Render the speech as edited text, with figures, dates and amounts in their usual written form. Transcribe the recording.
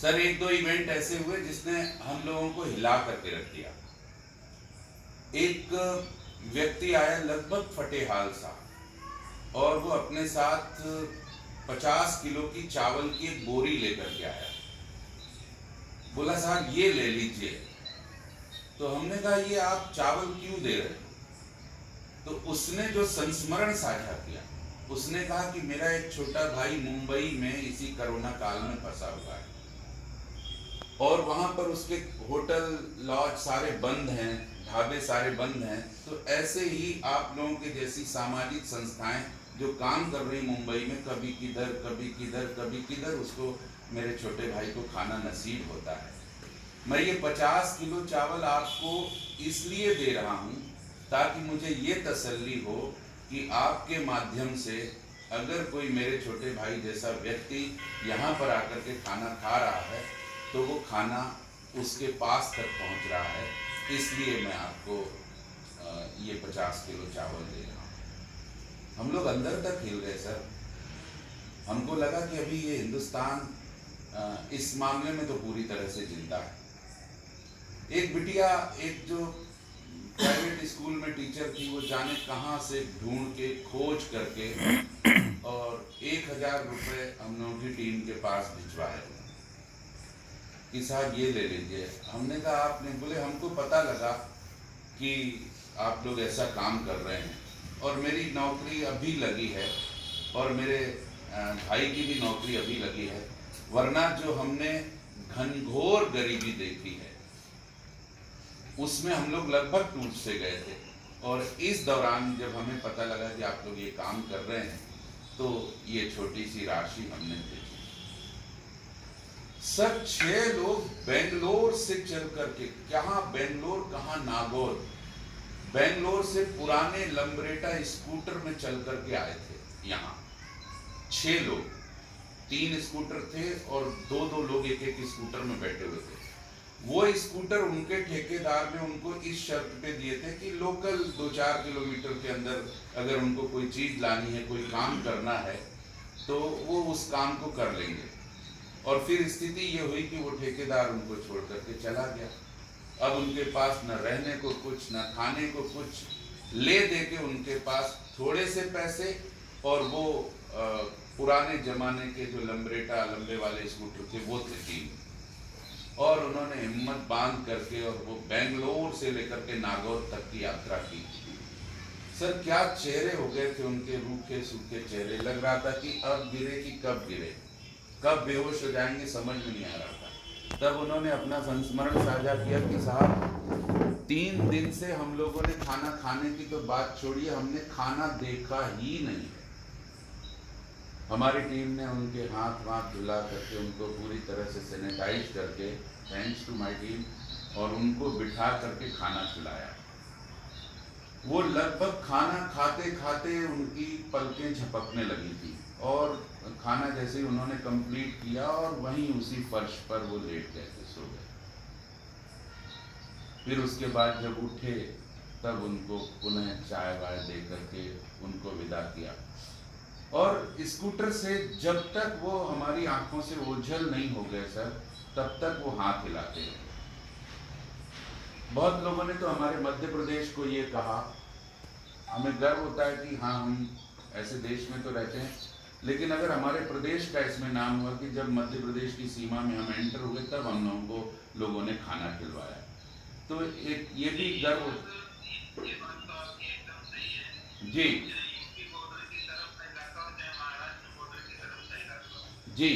Sir एक दो event ऐसे हुए जिसने हम लोगों को हिला करके रख दिया। एक व्यक्ति आया लगभग फटे हाल सा, और वो अपने साथ 50 किलो की चावल की एक बोरी लेकर के आया। बोला साहब ये ले लीजिए। तो हमने कहा ये आप चावल क्यों दे रहे हो? तो उसने जो संस्मरण साझा किया, उसने कहा कि मेरा एक छोटा भाई मुंबई में इसी कोरोना काल में फंसा हुआ है, और वहां पर उसके होटल लॉज सारे बंद हैं, ढाबे सारे बंद हैं। तो ऐसे ही आप लोगों के जैसी सामाजिक संस्थाएं जो काम कर रही मुंबई में, कभी किधर कभी किधर कभी किधर, उसको मेरे छोटे भाई को खाना नसीब होता है। मैं ये 50 किलो चावल आपको इसलिए दे रहा हूँ ताकि मुझे ये तसल्ली हो कि आपके माध्यम से अगर कोई मेरे छोटे भाई जैसा व्यक्ति यहाँ पर आकर के खाना खा रहा है तो वो खाना उसके पास तक पहुँच रहा है, इसलिए मैं आपको ये 50 किलो चावल दे रहा हूँ। हम लोग अंदर तक हिल गए सर। हमको लगा कि अभी ये हिंदुस्तान इस मामले में तो पूरी तरह से जिंदा है। एक बिटिया, एक जो प्राइवेट स्कूल में टीचर थी, वो जाने कहाँ से ढूंढ के खोज करके और 1000 रुपये हम लोगों की टीम के पास भिजवाए कि साहब ये ले लीजिए। हमने कहा आपने? बोले हमको पता लगा कि आप लोग ऐसा काम कर रहे हैं, और मेरी नौकरी अभी लगी है और मेरे भाई की भी नौकरी अभी लगी है, वरना जो हमने घनघोर गरीबी देखी है उसमें हम लोग लगभग टूट से गए थे। और इस दौरान जब हमें पता लगा कि आप लोग ये काम कर रहे हैं तो ये छोटी सी राशि हमने भेजी। सर 6 लोग बेंगलोर से चल करके, कहाँ बेंगलोर कहाँ नागौर, बेंगलोर से पुराने लंबरेटा स्कूटर में चल करके आए थे यहाँ। 6 लोग, 3 स्कूटर थे और 2-2 लोग एक एक स्कूटर में बैठे हुए थे। वो स्कूटर उनके ठेकेदार ने उनको इस शर्त पे दिए थे कि लोकल 2-4 किलोमीटर के अंदर अगर उनको कोई चीज़ लानी है, कोई काम करना है, तो वो उस काम को कर लेंगे। और फिर स्थिति ये हुई कि वो ठेकेदार उनको छोड़ करके चला गया। अब उनके पास न रहने को कुछ, न खाने को कुछ, ले दे के उनके पास थोड़े से पैसे, और वो पुराने जमाने के जो लंबरेटा लंबे वाले स्कूटर थे वो थे 3। और उन्होंने हिम्मत बांध करके और वो बेंगलोर से लेकर के नागौर तक की यात्रा की। सर क्या चेहरे हो गए थे उनके, रूखे सूखे चेहरे। लग रहा था कि अब गिरे कि कब गिरे, कब बेहोश हो जाएंगे, समझ में नहीं आ रहा था। तब उन्होंने अपना संस्मरण साझा किया कि साहब 3 दिन से हम लोगों ने खाना खाने की तो बात छोड़िए, हमने खाना देखा ही नहीं। हमारी टीम ने उनके हाथ धुला करके, उनको पूरी तरह से सैनिटाइज करके, थैंक्स टू माय टीम, और उनको बिठा करके खाना खिलाया। वो लगभग खाना खाते खाते उनकी पलकें झपकने लगी थी, और खाना जैसे ही उन्होंने कंप्लीट किया और वहीं उसी फर्श पर वो लेट गए थे, सो गए। फिर उसके बाद जब उठे तब उनको पुनः चाय वाय दे करके उनको विदा किया। और स्कूटर से जब तक वो हमारी आंखों से ओझल नहीं हो गए सर, तब तक वो हाथ हिलाते रहे। बहुत लोगों ने तो हमारे मध्य प्रदेश को ये कहा, हमें गर्व होता है कि हाँ हम ऐसे देश में तो रहते हैं, लेकिन अगर हमारे प्रदेश का इसमें नाम हुआ कि जब मध्य प्रदेश की सीमा में हम एंटर हुए तब हम लोगों को लोगों ने खाना खिलवाया। तो एक ये भी गर्व। जी जी